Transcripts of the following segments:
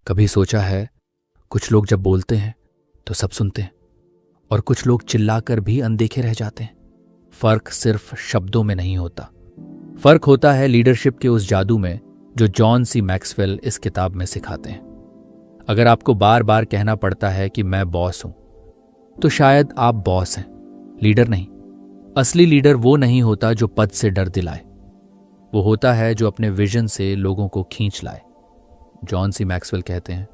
कभी सोचा है, कुछ लोग जब बोलते हैं तो सब सुनते हैं और कुछ लोग चिल्लाकर भी अनदेखे रह जाते हैं। फर्क सिर्फ शब्दों में नहीं होता, फर्क होता है लीडरशिप के उस जादू में जो जॉन सी मैक्सवेल इस किताब में सिखाते हैं। अगर आपको बार बार कहना पड़ता है कि मैं बॉस हूं, तो शायद आप बॉस हैं, लीडर नहीं। असली लीडर वो नहीं होता जो पद से डर दिलाए, वो होता है जो अपने विजन से लोगों को खींच लाए। जॉन सी मैक्सवेल कहते हैं,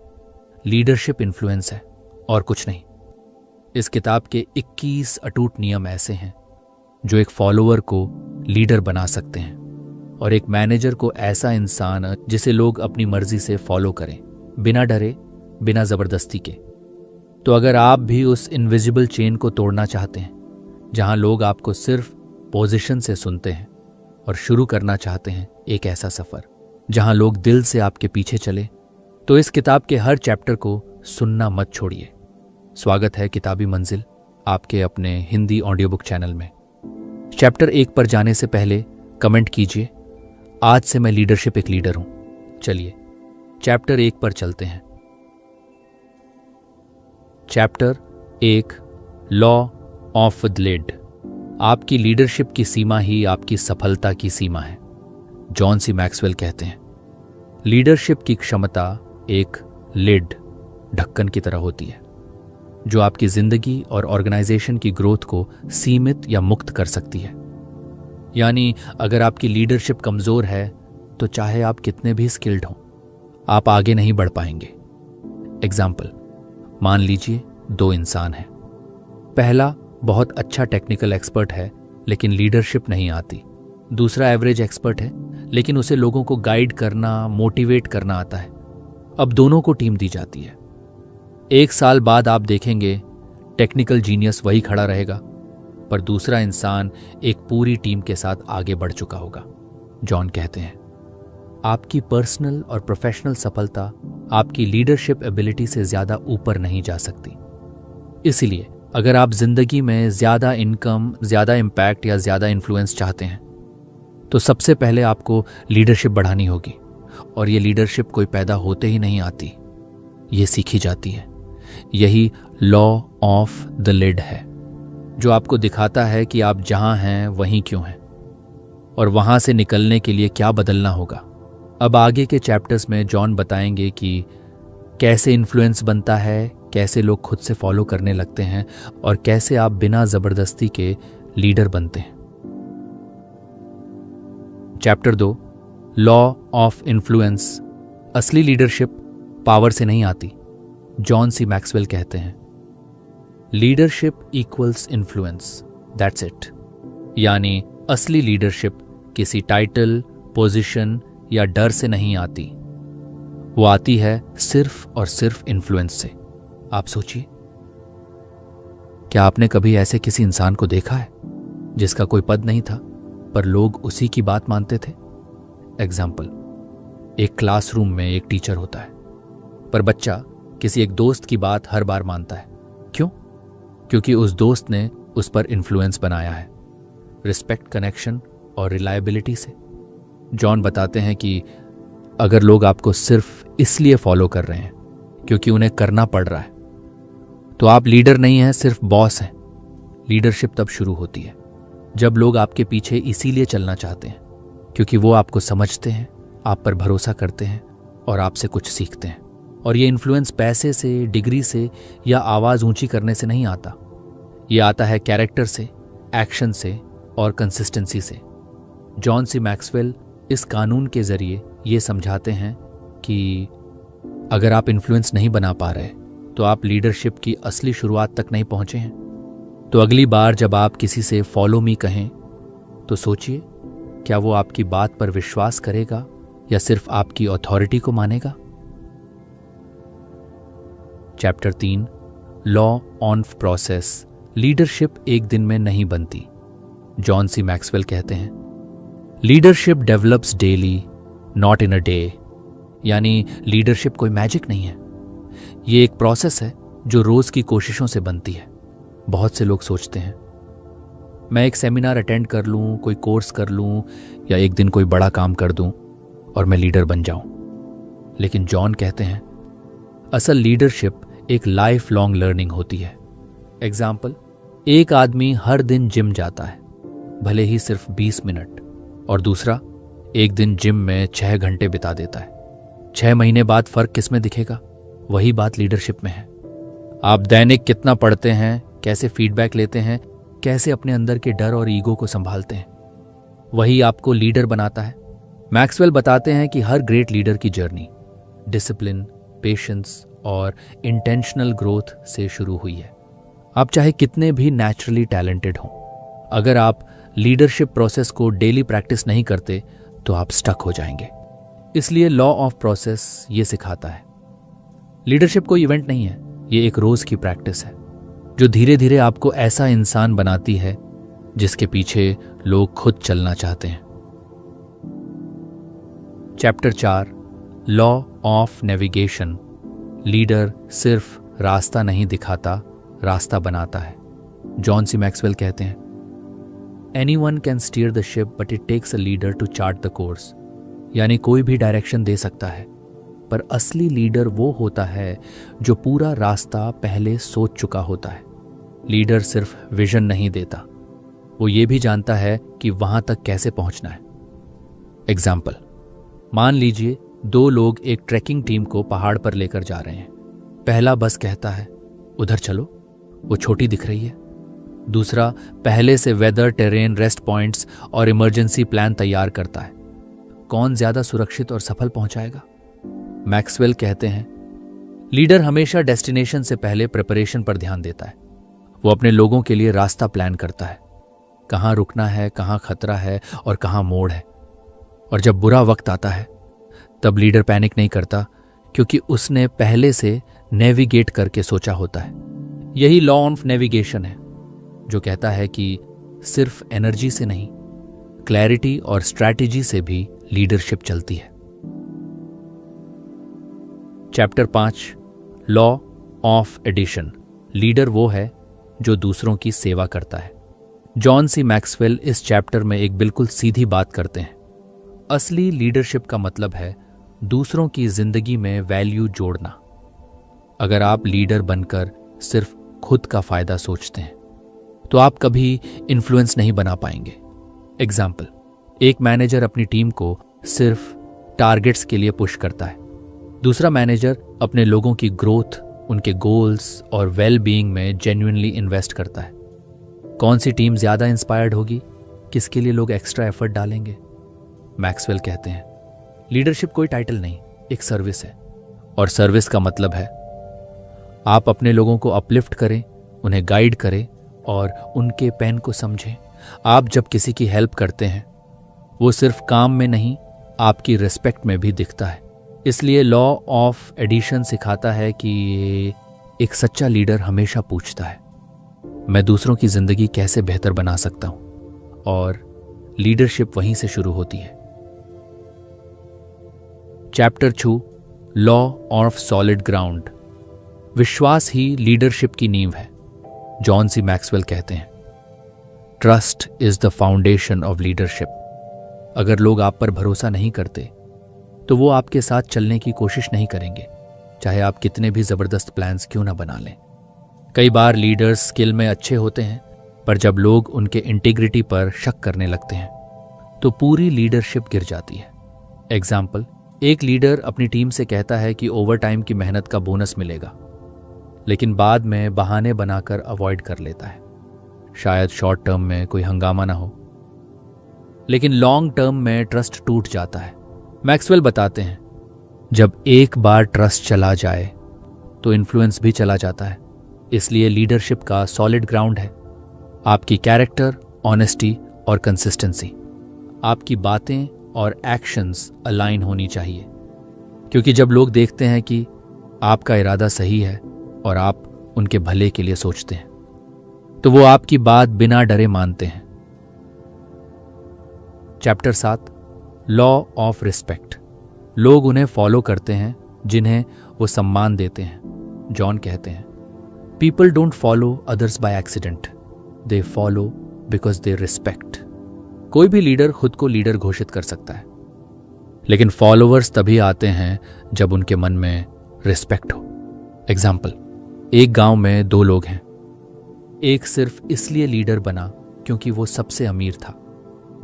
लीडरशिप इन्फ्लुएंस है और कुछ नहीं। इस किताब के 21 अटूट नियम ऐसे हैं जो एक फॉलोअर को लीडर बना सकते हैं और एक मैनेजर को ऐसा इंसान जिसे लोग अपनी मर्जी से फॉलो करें, बिना डरे, बिना जबरदस्ती के। तो अगर आप भी उस इनविजिबल चेन को तोड़ना चाहते हैं जहां लोग आपको सिर्फ पोजीशन से सुनते हैं और शुरू करना चाहते हैं एक ऐसा सफर जहां लोग दिल से आपके पीछे चले, तो इस किताब के हर चैप्टर को सुनना मत छोड़िए। स्वागत है किताबी मंजिल आपके अपने हिंदी ऑडियो बुक चैनल में। चैप्टर 1 पर जाने से पहले कमेंट कीजिए, आज से मैं लीडरशिप एक लीडर हूं। चलिए चैप्टर 1 पर चलते हैं। Chapter 1, law of the lid. आपकी लीडरशिप की सीमा ही आपकी सफलता की सीमा है। जॉन सी मैक्सवेल कहते हैं, लीडरशिप की क्षमता एक लिड, ढक्कन की तरह होती है जो आपकी जिंदगी और ऑर्गेनाइजेशन की ग्रोथ को सीमित या मुक्त कर सकती है। यानी अगर आपकी लीडरशिप कमजोर है तो चाहे आप कितने भी स्किल्ड हों, आप आगे नहीं बढ़ पाएंगे। एग्जाम्पल, मान लीजिए 2 इंसान हैं। पहला बहुत अच्छा टेक्निकल एक्सपर्ट है लेकिन लीडरशिप नहीं आती। दूसरा एवरेज एक्सपर्ट है लेकिन उसे लोगों को गाइड करना, मोटिवेट करना आता है। अब दोनों को टीम दी जाती है। 1 साल बाद आप देखेंगे टेक्निकल जीनियस वही खड़ा रहेगा, पर दूसरा इंसान एक पूरी टीम के साथ आगे बढ़ चुका होगा। जॉन कहते हैं, आपकी पर्सनल और प्रोफेशनल सफलता आपकी लीडरशिप एबिलिटी से ज्यादा ऊपर नहीं जा सकती। इसलिए अगर आप जिंदगी में ज्यादा इनकम, ज्यादा इम्पैक्ट या ज्यादा इन्फ्लुएंस चाहते हैं तो सबसे पहले आपको लीडरशिप बढ़ानी होगी। और ये लीडरशिप कोई पैदा होते ही नहीं आती, ये सीखी जाती है। यही लॉ ऑफ द लिड है जो आपको दिखाता है कि आप जहां हैं वहीं क्यों हैं और वहां से निकलने के लिए क्या बदलना होगा। अब आगे के चैप्टर्स में जॉन बताएंगे कि कैसे इन्फ्लुएंस बनता है, कैसे लोग खुद से फॉलो करने लगते हैं और कैसे आप बिना जबरदस्ती के लीडर बनते हैं। Chapter 2, law of influence. असली लीडरशिप पावर से नहीं आती। जॉन सी मैक्सवेल कहते हैं, leadership equals influence, that's it. यानी असली लीडरशिप किसी टाइटल, पोजीशन या डर से नहीं आती, वो आती है सिर्फ और सिर्फ इन्फ्लुएंस से। आप सोचिए, क्या आपने कभी ऐसे किसी इंसान को देखा है जिसका कोई पद नहीं था पर लोग उसी की बात मानते थे? एग्जाम्पल, एक क्लासरूम में एक टीचर होता है पर बच्चा किसी एक दोस्त की बात हर बार मानता है। क्यों? क्योंकि उस दोस्त ने उस पर इन्फ्लुएंस बनाया है, रिस्पेक्ट, कनेक्शन और रिलायबिलिटी से। जॉन बताते हैं कि अगर लोग आपको सिर्फ इसलिए फॉलो कर रहे हैं क्योंकि उन्हें करना पड़ रहा है, तो आप लीडर नहीं हैं, सिर्फ बॉस हैं। लीडरशिप तब शुरू होती है जब लोग आपके पीछे इसीलिए चलना चाहते हैं क्योंकि वो आपको समझते हैं, आप पर भरोसा करते हैं और आपसे कुछ सीखते हैं। और ये इन्फ्लुएंस पैसे से, डिग्री से या आवाज ऊंची करने से नहीं आता। ये आता है कैरेक्टर से, एक्शन से और कंसिस्टेंसी से। जॉन सी मैक्सवेल इस कानून के जरिए ये समझाते हैं कि अगर आप इन्फ्लुएंस नहीं बना पा रहे तो आप लीडरशिप की असली शुरुआत तक नहीं पहुंचे हैं। तो अगली बार जब आप किसी से फॉलो मी कहें तो सोचिए, क्या वो आपकी बात पर विश्वास करेगा या सिर्फ आपकी अथॉरिटी को मानेगा। Chapter 3, law on process. Leadership एक दिन में नहीं बनती। जॉन सी मैक्सवेल कहते हैं, leadership develops daily, not in a day. यानी लीडरशिप कोई मैजिक नहीं है, ये एक प्रोसेस है जो रोज की कोशिशों से बनती है। बहुत से लोग सोचते हैं, मैं एक सेमिनार अटेंड कर लूं, कोई कोर्स कर लूं या एक दिन कोई बड़ा काम कर दूं और मैं लीडर बन जाऊं। लेकिन जॉन कहते हैं, असल लीडरशिप एक लाइफ लॉन्ग लर्निंग होती है। एग्जाम्पल, एक आदमी हर दिन जिम जाता है, भले ही सिर्फ 20 मिनट, और दूसरा एक दिन जिम में 6 घंटे बिता देता है। 6 महीने बाद फर्क किसमें दिखेगा? वही बात लीडरशिप में है। आप दैनिक कितना पढ़ते हैं, कैसे फीडबैक लेते हैं, कैसे अपने अंदर के डर और ईगो को संभालते हैं, वही आपको लीडर बनाता है। मैक्सवेल बताते हैं कि हर ग्रेट लीडर की जर्नी डिसिप्लिन, पेशेंस और इंटेंशनल ग्रोथ से शुरू हुई है। आप चाहे कितने भी नेचुरली टैलेंटेड हों, अगर आप लीडरशिप प्रोसेस को डेली प्रैक्टिस नहीं करते तो आप स्टक हो जाएंगे। इसलिए लॉ ऑफ प्रोसेस ये सिखाता है, लीडरशिप कोई इवेंट नहीं है, ये एक रोज की प्रैक्टिस है जो धीरे धीरे आपको ऐसा इंसान बनाती है जिसके पीछे लोग खुद चलना चाहते हैं। Chapter 4, law of navigation. Leader सिर्फ रास्ता नहीं दिखाता, रास्ता बनाता है। जॉन सी मैक्सवेल कहते हैं, anyone can steer the ship but it takes a leader to chart the course. यानी कोई भी डायरेक्शन दे सकता है, पर असली लीडर वो होता है जो पूरा रास्ता पहले सोच चुका होता है। लीडर सिर्फ विजन नहीं देता, वो ये भी जानता है कि वहां तक कैसे पहुंचना है। एग्जाम्पल, मान लीजिए 2 लोग एक ट्रैकिंग टीम को पहाड़ पर लेकर जा रहे हैं। पहला बस कहता है उधर चलो, वो छोटी दिख रही है। दूसरा पहले से वेदर, टेरेन, रेस्ट पॉइंट्स और इमरजेंसी प्लान तैयार करता है। कौन ज्यादा सुरक्षित और सफल पहुंचाएगा? मैक्सवेल कहते हैं, लीडर हमेशा डेस्टिनेशन से पहले प्रिपरेशन पर ध्यान देता है। वो अपने लोगों के लिए रास्ता प्लान करता है, कहां रुकना है, कहां खतरा है और कहां मोड़ है। और जब बुरा वक्त आता है तब लीडर पैनिक नहीं करता, क्योंकि उसने पहले से नेविगेट करके सोचा होता है। यही लॉ ऑफ नेविगेशन है जो कहता है कि सिर्फ एनर्जी से नहीं, क्लैरिटी और स्ट्रैटेजी से भी लीडरशिप चलती है। Chapter 5, law of addition. Leader वो है जो दूसरों की सेवा करता है। जॉन सी मैक्सवेल इस चैप्टर में एक बिल्कुल सीधी बात करते हैं। असली लीडरशिप का मतलब है दूसरों की जिंदगी में वैल्यू जोड़ना। अगर आप लीडर बनकर सिर्फ खुद का फायदा सोचते हैं तो आप कभी इन्फ्लुएंस नहीं बना पाएंगे। एग्जाम्पल, एक मैनेजर अपनी टीम को सिर्फ टारगेट्स के लिए पुश करता है, दूसरा मैनेजर अपने लोगों की ग्रोथ, उनके गोल्स और वेल बीइंग में जेन्युइनली इन्वेस्ट करता है। कौन सी टीम ज्यादा इंस्पायर्ड होगी? किसके लिए लोग एक्स्ट्रा एफर्ट डालेंगे? मैक्सवेल कहते हैं, लीडरशिप कोई टाइटल नहीं, एक सर्विस है। और सर्विस का मतलब है आप अपने लोगों को अपलिफ्ट करें, उन्हें गाइड करें और उनके पेन को समझें। आप जब किसी की हेल्प करते हैं वो सिर्फ काम में नहीं, आपकी रिस्पेक्ट में भी दिखता है। इसलिए लॉ ऑफ एडिशन सिखाता है कि एक सच्चा लीडर हमेशा पूछता है, मैं दूसरों की जिंदगी कैसे बेहतर बना सकता हूं? और लीडरशिप वहीं से शुरू होती है। Chapter 2, law of solid ground. विश्वास ही लीडरशिप की नींव है। जॉन सी मैक्सवेल कहते हैं, trust is the foundation of leadership. अगर लोग आप पर भरोसा नहीं करते तो वो आपके साथ चलने की कोशिश नहीं करेंगे, चाहे आप कितने भी जबरदस्त प्लान्स क्यों ना बना लें। कई बार लीडर्स स्किल में अच्छे होते हैं, पर जब लोग उनके इंटीग्रिटी पर शक करने लगते हैं तो पूरी लीडरशिप गिर जाती है। एग्जाम्पल, एक लीडर अपनी टीम से कहता है कि ओवर टाइम की मेहनत का बोनस मिलेगा, लेकिन बाद में बहाने बनाकर अवॉइड कर लेता है। शायद शॉर्ट टर्म में कोई हंगामा ना हो, लेकिन लॉन्ग टर्म में ट्रस्ट टूट जाता है। मैक्सवेल बताते हैं, जब एक बार ट्रस्ट चला जाए तो इन्फ्लुएंस भी चला जाता है। इसलिए लीडरशिप का सॉलिड ग्राउंड है आपकी कैरेक्टर, ऑनेस्टी और कंसिस्टेंसी। आपकी बातें और एक्शंस अलाइन होनी चाहिए, क्योंकि जब लोग देखते हैं कि आपका इरादा सही है और आप उनके भले के लिए सोचते हैं तो वो आपकी बात बिना डरे मानते हैं। Chapter 7, law of respect. लोग उन्हें फॉलो करते हैं जिन्हें वो सम्मान देते हैं। जॉन कहते हैं, people don't follow others by accident, they follow because they respect. कोई भी लीडर खुद को लीडर घोषित कर सकता है, लेकिन फॉलोअर्स तभी आते हैं जब उनके मन में रिस्पेक्ट हो। एग्जाम्पल, एक गांव में दो लोग हैं। एक सिर्फ इसलिए लीडर बना क्योंकि वो सबसे अमीर था।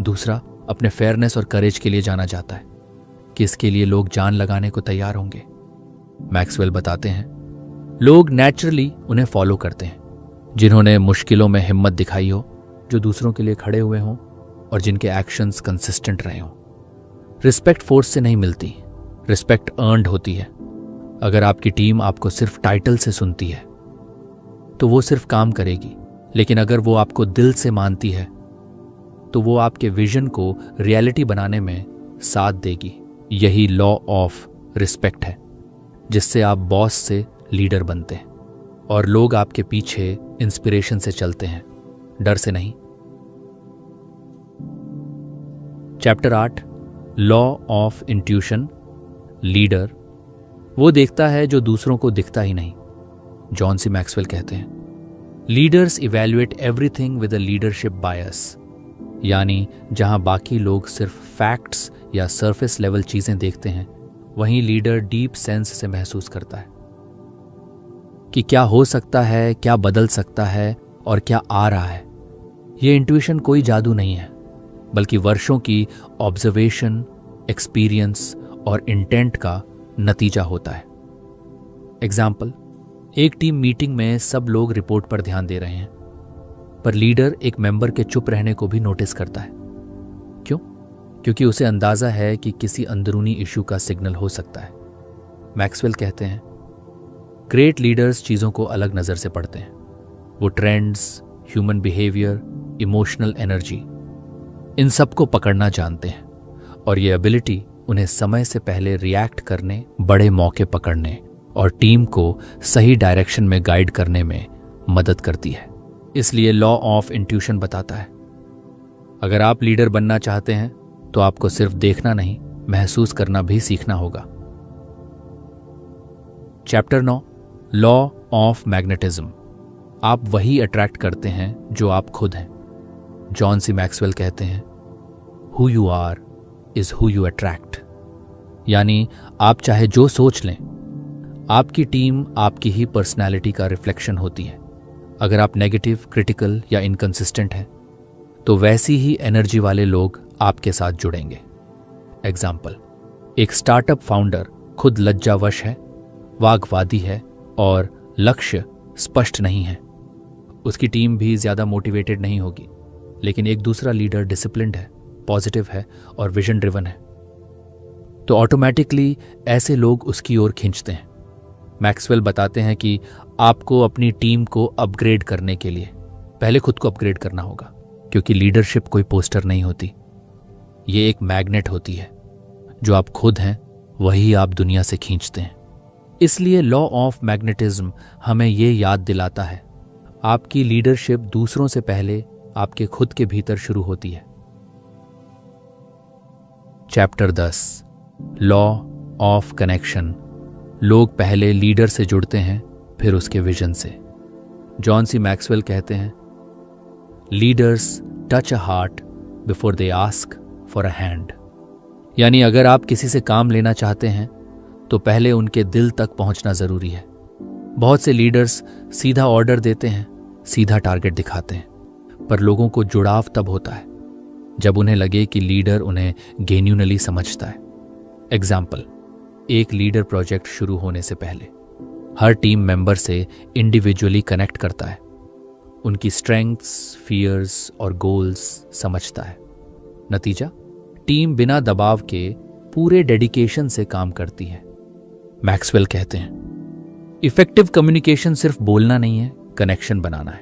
दूसरा अपने फेयरनेस और करेज के लिए जाना जाता है कि इसके लिए लोग जान लगाने को तैयार होंगे। मैक्सवेल बताते हैं, लोग नेचुरली उन्हें फॉलो करते हैं, जिन्होंने मुश्किलों में हिम्मत दिखाई हो, जो दूसरों के लिए खड़े हुए हों और जिनके एक्शंस कंसिस्टेंट रहे हों। रिस्पेक्ट फोर्स से नहीं मिलती, रिस्पेक्ट अर्न्ड होती है। अगर आपकी टीम आपको सिर्फ टाइटल से सुनती है तो वो सिर्फ काम करेगी, लेकिन अगर वो आपको दिल से मानती है तो वो आपके विजन को रियलिटी बनाने में साथ देगी। यही लॉ ऑफ रिस्पेक्ट है, जिससे आप बॉस से लीडर बनते हैं और लोग आपके पीछे इंस्पिरेशन से चलते हैं, डर से नहीं। Chapter 8, law of intuition. Leader वो देखता है जो दूसरों को दिखता ही नहीं। जॉन सी मैक्सवेल कहते हैं, leaders evaluate everything with a leadership bias, यानी जहां बाकी लोग सिर्फ फैक्ट्स या सरफेस लेवल चीजें देखते हैं, वहीं लीडर डीप सेंस से महसूस करता है कि क्या हो सकता है, क्या बदल सकता है और क्या आ रहा है। यह इंट्यूशन कोई जादू नहीं है, बल्कि वर्षों की ऑब्जर्वेशन, एक्सपीरियंस और इंटेंट का नतीजा होता है। एग्जाम्पल, एक टीम मीटिंग में सब लोग रिपोर्ट पर ध्यान दे रहे हैं, पर लीडर एक मेंबर के चुप रहने को भी नोटिस करता है। क्यों? क्योंकि उसे अंदाजा है कि किसी अंदरूनी इशू का सिग्नल हो सकता है। मैक्सवेल कहते हैं, ग्रेट लीडर्स चीजों को अलग नजर से पढ़ते हैं। वो trends, human behaviour, emotional energy, इन सबको पकड़ना जानते हैं, और ये एबिलिटी उन्हें समय से पहले रिएक्ट करने, बड़े मौके पकड़ने और टीम को सही डायरेक्शन में गाइड करने में मदद करती है। इसलिए लॉ ऑफ इंट्यूशन बताता है, अगर आप लीडर बनना चाहते हैं तो आपको सिर्फ देखना नहीं, महसूस करना भी सीखना होगा। Chapter 9, law of magnetism. आप वही अट्रैक्ट करते हैं जो आप खुद हैं। जॉन सी मैक्सवेल कहते हैं, who you are is who you attract, यानी आप चाहे जो सोच लें, आपकी टीम आपकी ही पर्सनैलिटी का रिफ्लेक्शन होती है। अगर आप नेगेटिव, क्रिटिकल या इनकंसिस्टेंट हैं तो वैसी ही एनर्जी वाले लोग आपके साथ जुड़ेंगे। एग्जाम्पल, एक स्टार्टअप फाउंडर खुद लज्जावश है, वाग्वादी है और लक्ष्य स्पष्ट नहीं है। उसकी टीम भी ज्यादा मोटिवेटेड नहीं होगी, लेकिन एक दूसरा लीडर डिसिप्लिन्ड है, पॉजिटिव है और विजन ड्रिवन है, तो ऑटोमेटिकली ऐसे लोग उसकी ओर खींचते हैं। मैक्सवेल बताते हैं कि आपको अपनी टीम को अपग्रेड करने के लिए पहले खुद को अपग्रेड करना होगा, क्योंकि लीडरशिप कोई पोस्टर नहीं होती, ये एक मैग्नेट होती है। जो आप खुद हैं वही आप दुनिया से खींचते हैं। इसलिए लॉ ऑफ मैग्नेटिज्म हमें ये याद दिलाता है, आपकी लीडरशिप दूसरों से पहले आपके खुद के भीतर शुरू होती है। Chapter 10, law of connection. लोग पहले लीडर से जुड़ते हैं, फिर उसके विजन से। जॉन सी मैक्सवेल कहते हैं, leaders touch a heart before they ask for a hand, यानी अगर आप किसी से काम लेना चाहते हैं तो पहले उनके दिल तक पहुंचना जरूरी है। बहुत से लीडर्स सीधा ऑर्डर देते हैं, सीधा टारगेट दिखाते हैं, पर लोगों को जुड़ाव तब होता है जब उन्हें लगे कि लीडर उन्हें गेन्यूनली समझता है। एग्जाम्पल, एक लीडर प्रोजेक्ट शुरू होने से पहले हर टीम मेंबर से इंडिविजुअली कनेक्ट करता है, उनकी स्ट्रेंथ्स, फियर्स और गोल्स समझता है। नतीजा, टीम बिना दबाव के पूरे डेडिकेशन से काम करती है। मैक्सवेल कहते हैं, इफेक्टिव कम्युनिकेशन सिर्फ बोलना नहीं है, कनेक्शन बनाना है,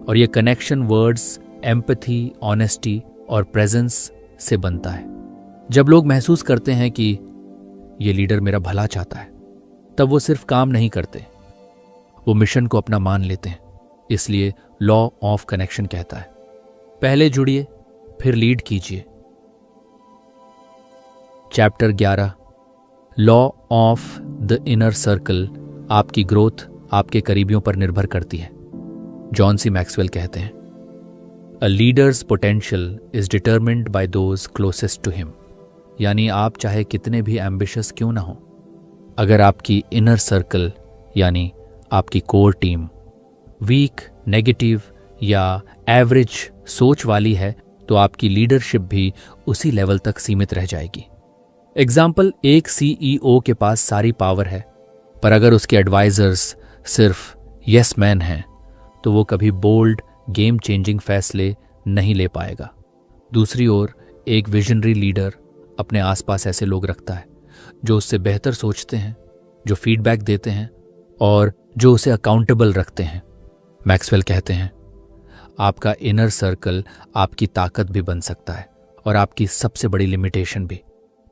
और यह कनेक्शन वर्ड्स, एम्पैथी, ऑनेस्टी और प्रेजेंस से बनता है। जब लोग महसूस करते हैं कि ये लीडर मेरा भला चाहता है, तब वो सिर्फ काम नहीं करते, वो मिशन को अपना मान लेते हैं। इसलिए लॉ ऑफ कनेक्शन कहता है, पहले जुड़िए फिर लीड कीजिए। Chapter 11, law of the inner circle. आपकी ग्रोथ आपके करीबियों पर निर्भर करती है। जॉन सी मैक्सवेल कहते हैं, a leader's potential is determined by those closest to him, यानी आप चाहे कितने भी एम्बिशियस क्यों ना हो, अगर आपकी इनर सर्कल यानी आपकी कोर टीम वीक, नेगेटिव या एवरेज सोच वाली है तो आपकी लीडरशिप भी उसी लेवल तक सीमित रह जाएगी। एग्जाम्पल, एक CEO के पास सारी पावर है, पर अगर उसके एडवाइजर्स सिर्फ यस मैन हैं तो वो कभी बोल्ड, गेम चेंजिंग फैसले नहीं ले पाएगा। दूसरी ओर एक विजनरी लीडर अपने आसपास ऐसे लोग रखता है जो उससे बेहतर सोचते हैं, जो फीडबैक देते हैं और जो उसे अकाउंटेबल रखते हैं। मैक्सवेल कहते हैं, आपका इनर सर्कल आपकी ताकत भी बन सकता है और आपकी सबसे बड़ी लिमिटेशन भी।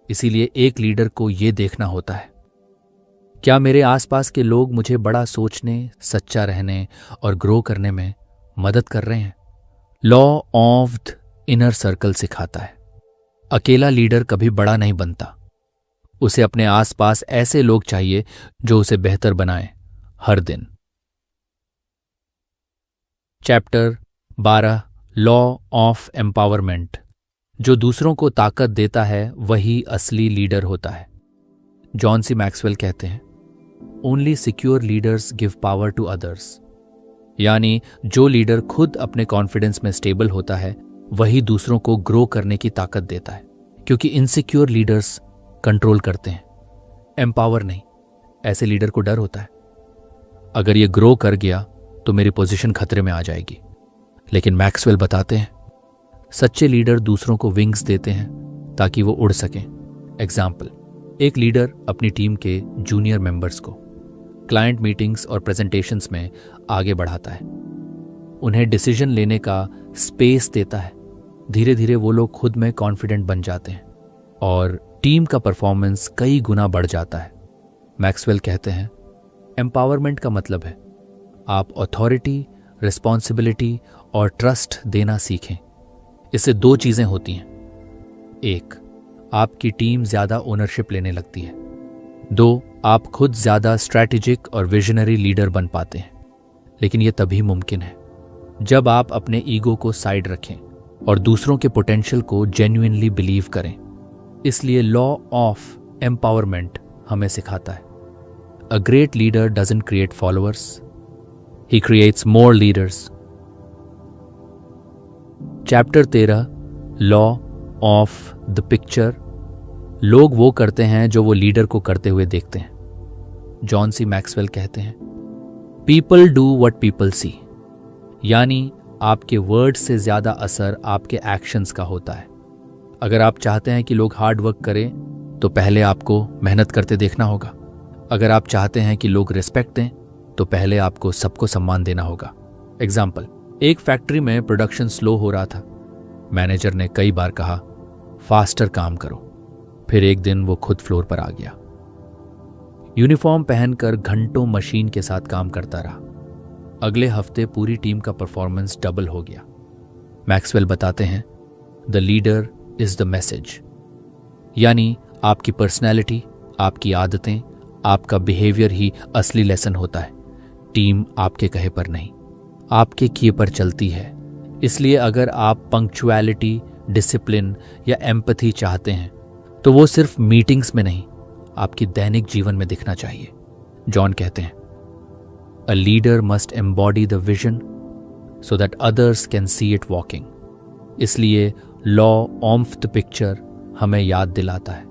इसीलिए एक लीडर को यह देखना होता है, क्या मेरे आसपास के लोग मुझे बड़ा सोचने, सच्चा रहने और ग्रो करने में मदद कर रहे हैं। Law of the inner circle सिखाता है, अकेला लीडर कभी बड़ा नहीं बनता। उसे अपने आसपास ऐसे लोग चाहिए जो उसे बेहतर बनाएं हर दिन। Chapter 12, law of empowerment. जो दूसरों को ताकत देता है वही असली लीडर होता है। जॉन सी मैक्सवेल कहते हैं, only secure leaders give power to others. यानी जो लीडर खुद अपने कॉन्फिडेंस में स्टेबल होता है वही दूसरों को ग्रो करने की ताकत देता है, क्योंकि इनसिक्योर लीडर्स कंट्रोल करते हैं, एम्पावर नहीं। ऐसे लीडर को डर होता है, अगर ये ग्रो कर गया तो मेरी पोजीशन खतरे में आ जाएगी। लेकिन मैक्सवेल बताते हैं, सच्चे लीडर दूसरों को विंग्स देते हैं ताकि वो उड़ सकें। एग्जाम्पल, एक लीडर अपनी टीम के जूनियर मेंबर्स को क्लाइंट मीटिंग्स और प्रेजेंटेशंस में आगे बढ़ाता है, उन्हें डिसीजन लेने का स्पेस देता है। धीरे धीरे वो लोग खुद में कॉन्फिडेंट बन जाते हैं और टीम का परफॉर्मेंस कई गुना बढ़ जाता है। मैक्सवेल कहते हैं, एम्पावरमेंट का मतलब है आप अथॉरिटी, रिस्पॉन्सिबिलिटी और ट्रस्ट देना सीखें। इससे दो चीजें होती हैं, एक, आपकी टीम ज्यादा ओनरशिप लेने लगती है। दो, आप खुद ज्यादा स्ट्रैटेजिक और विजनरी लीडर बन पाते हैं। लेकिन यह तभी मुमकिन है जब आप अपने ईगो को साइड रखें और दूसरों के पोटेंशियल को जेन्युइनली बिलीव करें। इसलिए लॉ ऑफ एम्पावरमेंट हमें सिखाता है, a great leader doesn't create followers, he creates more leaders. Chapter 13, law of the picture. लोग वो करते हैं जो वो लीडर को करते हुए देखते हैं। जॉन सी मैक्सवेल कहते हैं, people do what people see. यानी आपके वर्ड से ज्यादा असर आपके एक्शंस का होता है। अगर आप चाहते हैं कि लोग हार्ड वर्क करें तो पहले आपको मेहनत करते देखना होगा। अगर आप चाहते हैं कि लोग रिस्पेक्ट दें तो पहले आपको सबको सम्मान देना होगा। एग्जाम्पल, एक फैक्ट्री में प्रोडक्शन स्लो हो रहा था। मैनेजर ने कई बार कहा, फास्टर काम करो। फिर एक दिन वो खुद फ्लोर पर आ गया, यूनिफॉर्म पहनकर घंटों मशीन के साथ काम करता रहा। अगले हफ्ते पूरी टीम का परफॉर्मेंस डबल हो गया। मैक्सवेल बताते हैं, the leader is the message. यानी आपकी पर्सनैलिटी, आपकी आदतें, आपका बिहेवियर ही असली लेसन होता है। टीम आपके कहे पर नहीं, आपके किए पर चलती है। इसलिए अगर आप पंक्चुअलिटी, डिसिप्लिन या एम्पैथी चाहते हैं तो वो सिर्फ मीटिंग्स में नहीं, आपकी दैनिक जीवन में दिखना चाहिए। जॉन कहते हैं, a leader must embody the vision so that others can see it walking. इसलिए लॉ ऑफ द पिक्चर हमें याद दिलाता है,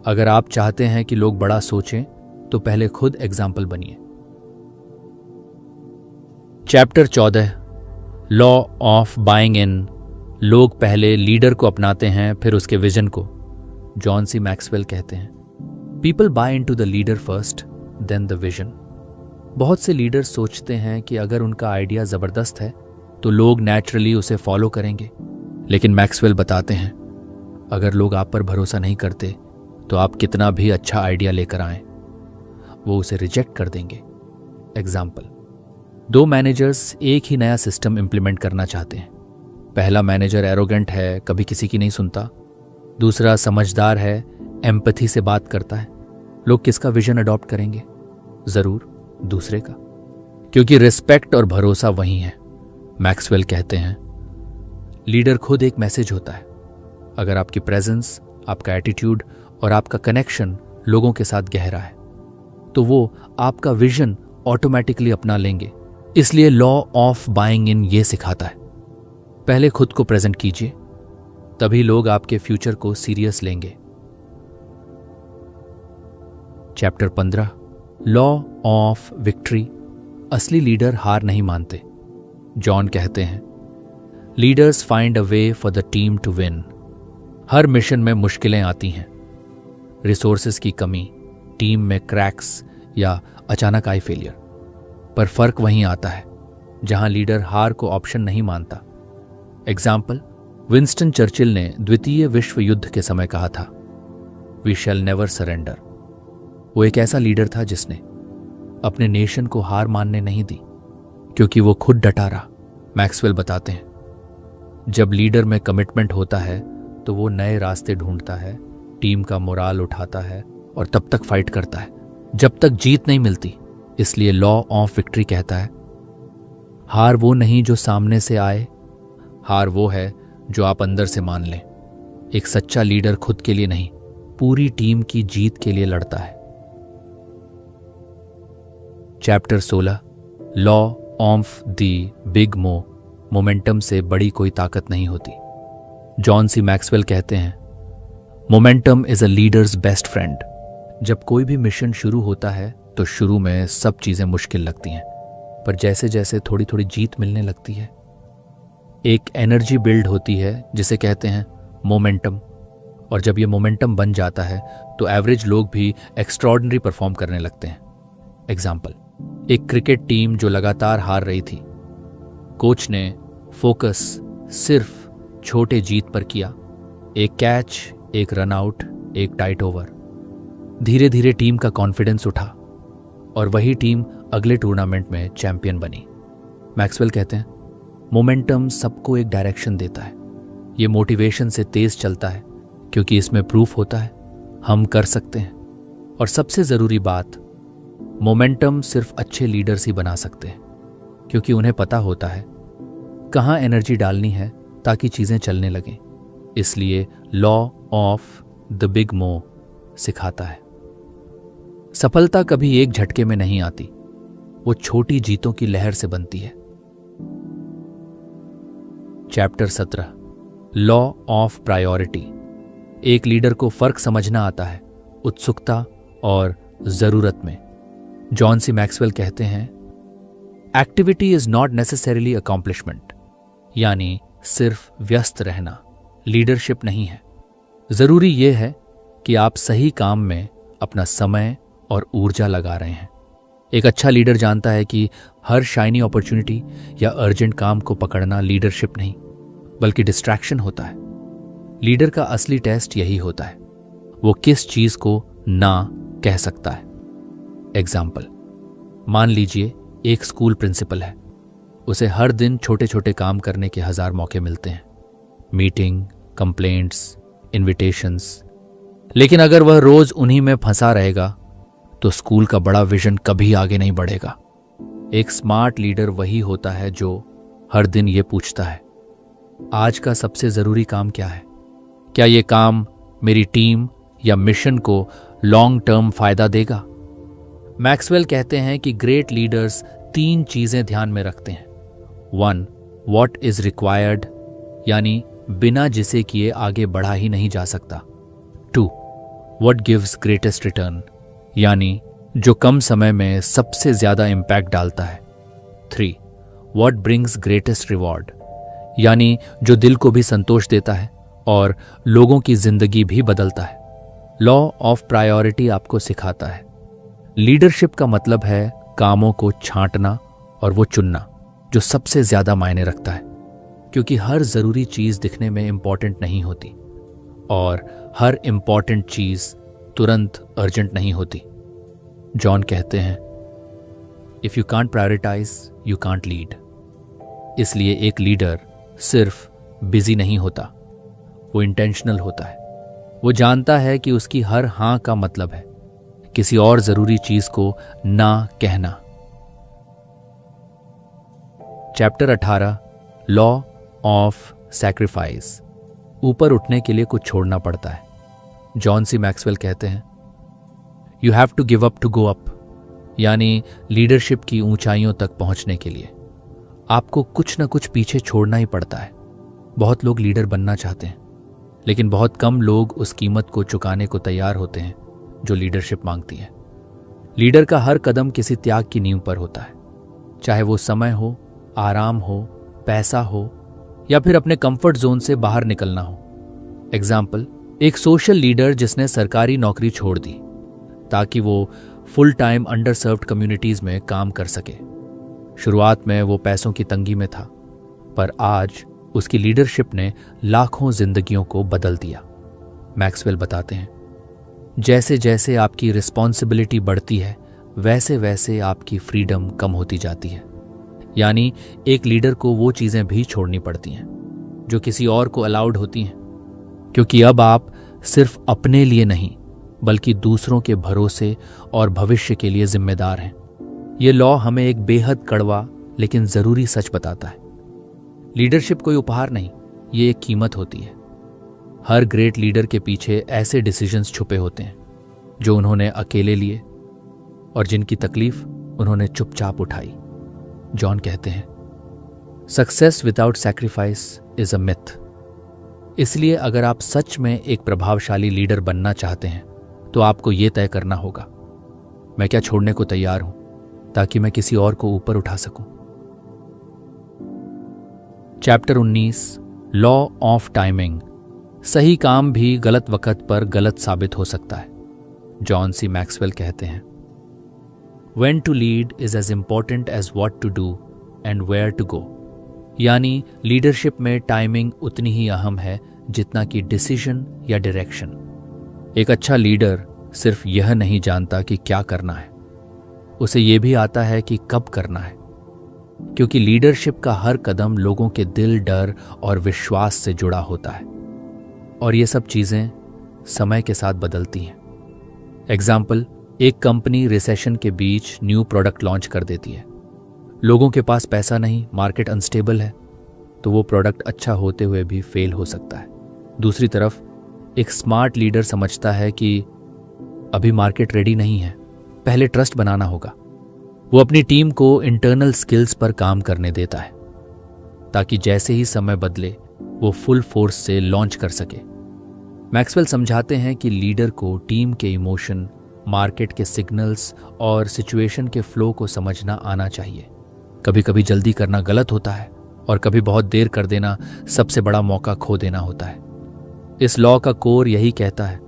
अगर आप चाहते हैं कि लोग बड़ा सोचें तो पहले खुद एग्जाम्पल बनिए। चैप्टर 14, लॉ ऑफ बाइंग इन। लोग पहले लीडर को अपनाते हैं फिर उसके विजन को। जॉन सी मैक्सवेल कहते हैं, people buy into the leader first then the vision. बहुत से लीडर्स सोचते हैं कि अगर उनका आइडिया जबरदस्त है तो लोग नेचुरली उसे फॉलो करेंगे। लेकिन मैक्सवेल बताते हैं, अगर लोग आप पर भरोसा नहीं करते तो आप कितना भी अच्छा आइडिया लेकर आएं, वो उसे रिजेक्ट कर देंगे। एग्जाम्पल, दो मैनेजर्स एक ही नया सिस्टम इंप्लीमेंट करना चाहते हैं। पहला मैनेजर एरोगेंट है, कभी किसी की नहीं सुनता। दूसरा समझदार है, एम्पैथी से बात करता है। लोग किसका विजन अडॉप्ट करेंगे? जरूर दूसरे का, क्योंकि रिस्पेक्ट और भरोसा वही है। मैक्सवेल कहते हैं, लीडर खुद एक मैसेज होता है। अगर आपकी प्रेजेंस, आपका एटीट्यूड और आपका कनेक्शन लोगों के साथ गहरा है तो वो आपका विजन ऑटोमेटिकली अपना लेंगे। इसलिए लॉ ऑफ बाइंग इन ये सिखाता है, पहले खुद को प्रेजेंट कीजिए, तभी लोग आपके फ्यूचर को सीरियस लेंगे। Chapter 15, law of victory. असली लीडर हार नहीं मानते। जॉन कहते हैं, leaders find a way for the team to win. हर मिशन में मुश्किलें आती हैं, रिसोर्सेज की कमी, टीम में क्रैक्स या अचानक आई फेलियर, पर फर्क वहीं आता है जहां लीडर हार को ऑप्शन नहीं मानता। एग्जाम्पल, विंस्टन चर्चिल ने द्वितीय विश्व युद्ध के समय कहा था, वी शैल नेवर सरेंडर। वो एक ऐसा लीडर था जिसने अपने नेशन को हार मानने नहीं दी, क्योंकि वो खुद डटा रहा। मैक्सवेल बताते हैं, जब लीडर में कमिटमेंट होता है तो वो नए रास्ते ढूंढता है, टीम का मोराल उठाता है और तब तक फाइट करता है जब तक जीत नहीं मिलती। इसलिए लॉ ऑफ विक्ट्री कहता है, हार वो नहीं जो सामने से आए, हार वो है जो आप अंदर से मान लें। एक सच्चा लीडर खुद के लिए नहीं, पूरी टीम की जीत के लिए लड़ता है। Chapter 16, law of the big मो। मोमेंटम से बड़ी कोई ताकत नहीं होती। जॉन सी मैक्सवेल कहते हैं, momentum is a leaders best friend. जब कोई भी मिशन शुरू होता है तो शुरू में सब चीजें मुश्किल लगती हैं, पर जैसे जैसे थोड़ी थोड़ी जीत मिलने लगती है, एक एनर्जी बिल्ड होती है जिसे कहते हैं मोमेंटम। और जब ये मोमेंटम बन जाता है तो एवरेज लोग भी एक्स्ट्रॉर्डिनरी परफॉर्म करने लगते हैं। एग्जाम्पल, एक क्रिकेट टीम जो लगातार हार रही थी, कोच ने फोकस सिर्फ छोटे जीत पर किया, एक कैच, एक रन आउट, एक टाइट ओवर। धीरे धीरे टीम का कॉन्फिडेंस उठा और वही टीम अगले टूर्नामेंट में चैंपियन बनी। मैक्सवेल कहते हैं, मोमेंटम सबको एक डायरेक्शन देता है। ये मोटिवेशन से तेज चलता है क्योंकि इसमें प्रूफ होता है हम कर सकते हैं। और सबसे जरूरी बात, मोमेंटम सिर्फ अच्छे लीडर्स ही बना सकते हैं, क्योंकि उन्हें पता होता है कहाँ एनर्जी डालनी है ताकि चीजें चलने लगें। इसलिए लॉ ऑफ द बिग मो सिखाता है, सफलता कभी एक झटके में नहीं आती, वो छोटी जीतों की लहर से बनती है। Chapter 17, law of priority. एक लीडर को फर्क समझना आता है उत्सुकता और जरूरत में। जॉन सी मैक्सवेल कहते हैं, activity is not necessarily accomplishment, यानी सिर्फ व्यस्त रहना लीडरशिप नहीं है। जरूरी यह है कि आप सही काम में अपना समय और ऊर्जा लगा रहे हैं। एक अच्छा लीडर जानता है कि हर शाइनी अपॉर्चुनिटी या अर्जेंट काम को पकड़ना लीडरशिप नहीं, बल्कि डिस्ट्रैक्शन होता है। लीडर का असली टेस्ट यही होता है, वो किस चीज को ना कह सकता है। एग्जाम्पल, मान लीजिए एक स्कूल प्रिंसिपल है, उसे हर दिन छोटे छोटे काम करने के 1000 मौके मिलते हैं, मीटिंग, कंप्लेंट्स, इनविटेशंस। लेकिन अगर वह रोज उन्हीं में फंसा रहेगा तो स्कूल का बड़ा विजन कभी आगे नहीं बढ़ेगा। एक स्मार्ट लीडर वही होता है जो हर दिन ये पूछता है, आज का सबसे जरूरी काम क्या है? क्या ये काम मेरी टीम या मिशन को लॉन्ग टर्म फायदा देगा? मैक्सवेल कहते हैं कि ग्रेट लीडर्स 3 चीजें ध्यान में रखते हैं। 1, व्हाट इज रिक्वायर्ड, यानी बिना जिसे किए आगे बढ़ा ही नहीं जा सकता। 2, व्हाट गिव्स ग्रेटेस्ट रिटर्न, यानी जो कम समय में सबसे ज्यादा इंपैक्ट डालता है। 3, व्हाट ब्रिंग्स ग्रेटेस्ट रिवॉर्ड, यानी जो दिल को भी संतोष देता है और लोगों की जिंदगी भी बदलता है। लॉ ऑफ प्रायोरिटी आपको सिखाता है लीडरशिप का मतलब है कामों को छांटना और वो चुनना जो सबसे ज्यादा मायने रखता है, क्योंकि हर जरूरी चीज दिखने में इंपॉर्टेंट नहीं होती और हर इंपॉर्टेंट चीज तुरंत अर्जेंट नहीं होती। जॉन कहते हैं, if you can't prioritise you can't lead. इसलिए एक लीडर सिर्फ बिजी नहीं होता, वो इंटेंशनल होता है। वो जानता है कि उसकी हर हां का मतलब है किसी और जरूरी चीज को ना कहना। Chapter 18, law of sacrifice. ऊपर उठने के लिए कुछ छोड़ना पड़ता है। जॉन सी मैक्सवेल कहते हैं, you have to give up to go up. यानी लीडरशिप की ऊंचाइयों तक पहुंचने के लिए आपको कुछ न कुछ पीछे छोड़ना ही पड़ता है। बहुत लोग लीडर बनना चाहते हैं, लेकिन बहुत कम लोग उस कीमत को चुकाने को तैयार होते हैं जो लीडरशिप मांगती है। लीडर का हर कदम किसी त्याग की नींव पर होता है, चाहे वो समय हो, आराम हो, पैसा हो या फिर अपने कंफर्ट जोन से बाहर निकलना हो। एग्जाम्पल, एक सोशल लीडर जिसने सरकारी नौकरी छोड़ दी ताकि वो full time under served communities में काम कर सके। शुरुआत में वो पैसों की तंगी में था, पर आज उसकी लीडरशिप ने लाखों जिंदगियों को बदल दिया। मैक्सवेल बताते हैं, जैसे जैसे आपकी रिस्पॉन्सिबिलिटी बढ़ती है वैसे वैसे आपकी फ्रीडम कम होती जाती है। यानी एक लीडर को वो चीजें भी छोड़नी पड़ती हैं जो किसी और को अलाउड होती हैं, क्योंकि अब आप सिर्फ अपने लिए नहीं बल्कि दूसरों के भरोसे और भविष्य के लिए जिम्मेदार हैं। ये लॉ हमें एक बेहद कड़वा लेकिन जरूरी सच बताता है। लीडरशिप कोई उपहार नहीं, ये एक कीमत होती है। हर ग्रेट लीडर के पीछे ऐसे डिसीजंस छुपे होते हैं जो उन्होंने अकेले लिए और जिनकी तकलीफ उन्होंने चुपचाप उठाई। जॉन कहते हैं, success without sacrifice is a myth. इसलिए अगर आप सच में एक प्रभावशाली लीडर बनना चाहते हैं तो आपको यह तय करना होगा, मैं क्या छोड़ने को तैयार हूं ताकि मैं किसी और को ऊपर उठा सकूं। Chapter 19, law of timing. सही काम भी गलत वक्त पर गलत साबित हो सकता है। जॉन सी मैक्सवेल कहते हैं, When to lead is as important as what to do and where to go। यानी लीडरशिप में टाइमिंग उतनी ही अहम है जितना कि डिसीजन या डायरेक्शन। एक अच्छा लीडर सिर्फ यह नहीं जानता कि क्या करना है, उसे यह भी आता है कि कब करना है, क्योंकि लीडरशिप का हर कदम लोगों के दिल, डर और विश्वास से जुड़ा होता है और ये सब चीजें समय के साथ बदलती हैं। एग्जाम्पल, एक कंपनी रिसेशन के बीच न्यू प्रोडक्ट लॉन्च कर देती है। लोगों के पास पैसा नहीं, मार्केट अनस्टेबल है, तो वो प्रोडक्ट अच्छा होते हुए भी फेल हो सकता है। दूसरी तरफ एक स्मार्ट लीडर समझता है कि अभी मार्केट रेडी नहीं है, पहले ट्रस्ट बनाना होगा। वो अपनी टीम को इंटरनल स्किल्स पर काम करने देता है ताकि जैसे ही समय बदले वो फुल फोर्स से लॉन्च कर सके। मैक्सवेल समझाते हैं कि लीडर को टीम के इमोशन, मार्केट के सिग्नल्स और सिचुएशन के फ्लो को समझना आना चाहिए। कभी कभी जल्दी करना गलत होता है और कभी बहुत देर कर देना सबसे बड़ा मौका खो देना होता है। इस लॉ का कोर यही कहता है,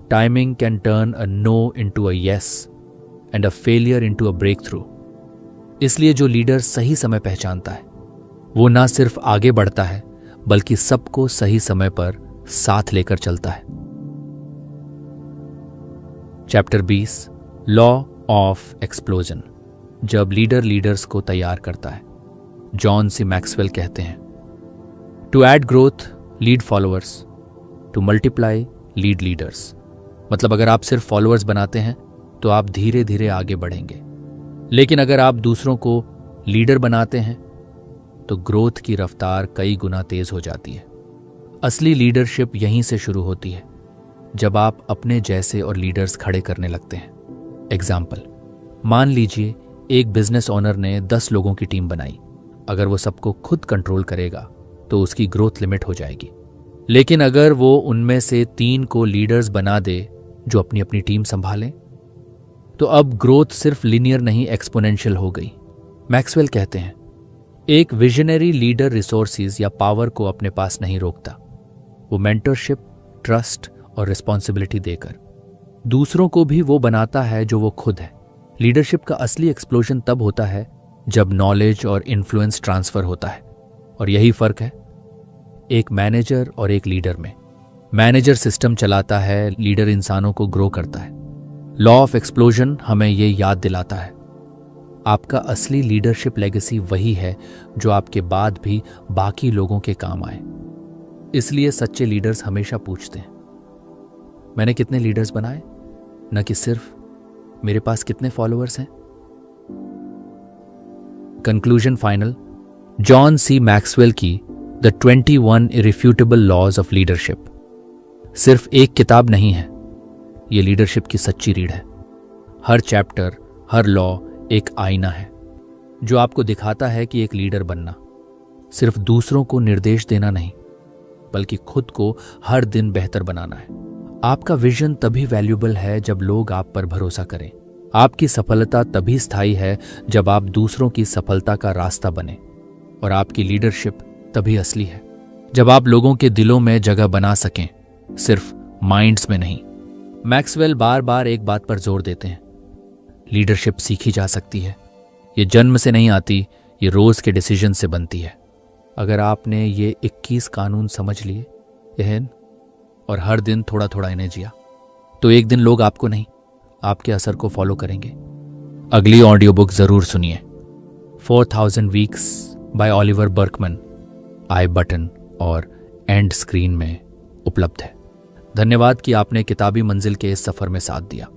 timing can turn a no into a yes and a failure into a breakthrough. इसलिए जो लीडर सही समय पहचानता है वो ना सिर्फ आगे बढ़ता है बल्कि सबको सही समय पर साथ लेकर चलता है। Chapter 20, law of explosion. जब लीडर लीडर्स को तैयार करता है। जॉन सी मैक्सवेल कहते हैं, to add growth lead followers, to multiply lead leaders. मतलब अगर आप सिर्फ फॉलोअर्स बनाते हैं तो आप धीरे धीरे आगे बढ़ेंगे, लेकिन अगर आप दूसरों को लीडर बनाते हैं तो ग्रोथ की रफ्तार कई गुना तेज हो जाती है। असली लीडरशिप यहीं से शुरू होती है, जब आप अपने जैसे और लीडर्स खड़े करने लगते हैं। एग्जाम्पल, मान लीजिए एक बिजनेस ओनर ने 10 लोगों की टीम बनाई। अगर वो सबको खुद कंट्रोल करेगा तो उसकी ग्रोथ लिमिट हो जाएगी, लेकिन अगर वो उनमें से 3 को लीडर्स बना दे जो अपनी अपनी टीम संभालें, तो अब ग्रोथ सिर्फ लिनियर नहीं, एक्सपोनेंशियल हो गई। मैक्सवेल कहते हैं, एक विजनरी लीडर रिसोर्सेज या पावर को अपने पास नहीं रोकता, वो मेंटरशिप, ट्रस्ट और रिस्पॉन्सिबिलिटी देकर दूसरों को भी वो बनाता है जो वो खुद है। लीडरशिप का असली एक्सप्लोजन तब होता है जब नॉलेज और इन्फ्लुएंस ट्रांसफर होता है, और यही फर्क है एक मैनेजर और एक लीडर में। मैनेजर सिस्टम चलाता है, लीडर इंसानों को ग्रो करता है। लॉ ऑफ एक्सप्लोजन हमें ये याद दिलाता है, आपका असली लीडरशिप लेगेसी वही है जो आपके बाद भी बाकी लोगों के काम आए। इसलिए सच्चे लीडर्स हमेशा पूछते हैं, मैंने कितने लीडर्स बनाए, न कि सिर्फ मेरे पास कितने फॉलोअर्स हैं। Conclusion final. John C Maxwell की the 21 irrefutable laws of leadership सिर्फ एक किताब नहीं है, ये लीडरशिप की सच्ची रीढ़ है। हर चैप्टर हर लॉ एक आईना है जो आपको दिखाता है कि एक लीडर बनना सिर्फ दूसरों को निर्देश देना नहीं, बल्कि खुद को हर दिन बेहतर बनाना है। आपका विजन तभी वैल्यूएबल है जब लोग आप पर भरोसा करें। आपकी सफलता तभी स्थायी है जब आप दूसरों की सफलता का रास्ता बने। और आपकी लीडरशिप तभी असली है जब आप लोगों के दिलों में जगह बना सकें, सिर्फ माइंड्स में नहीं। मैक्सवेल बार बार एक बात पर जोर देते हैं, लीडरशिप सीखी जा सकती है। ये जन्म से नहीं आती, ये रोज के डिसीजन से बनती है। अगर आपने ये 21 कानून समझ लिए यह और हर दिन थोड़ा थोड़ा इन्हें जिया, तो एक दिन लोग आपको नहीं, आपके असर को फॉलो करेंगे। अगली ऑडियो बुक जरूर सुनिए, 4000 वीक्स बाय ऑलिवर बर्कमन, आई बटन और एंड स्क्रीन में उपलब्ध है। धन्यवाद कि आपने किताबी मंजिल के इस सफर में साथ दिया।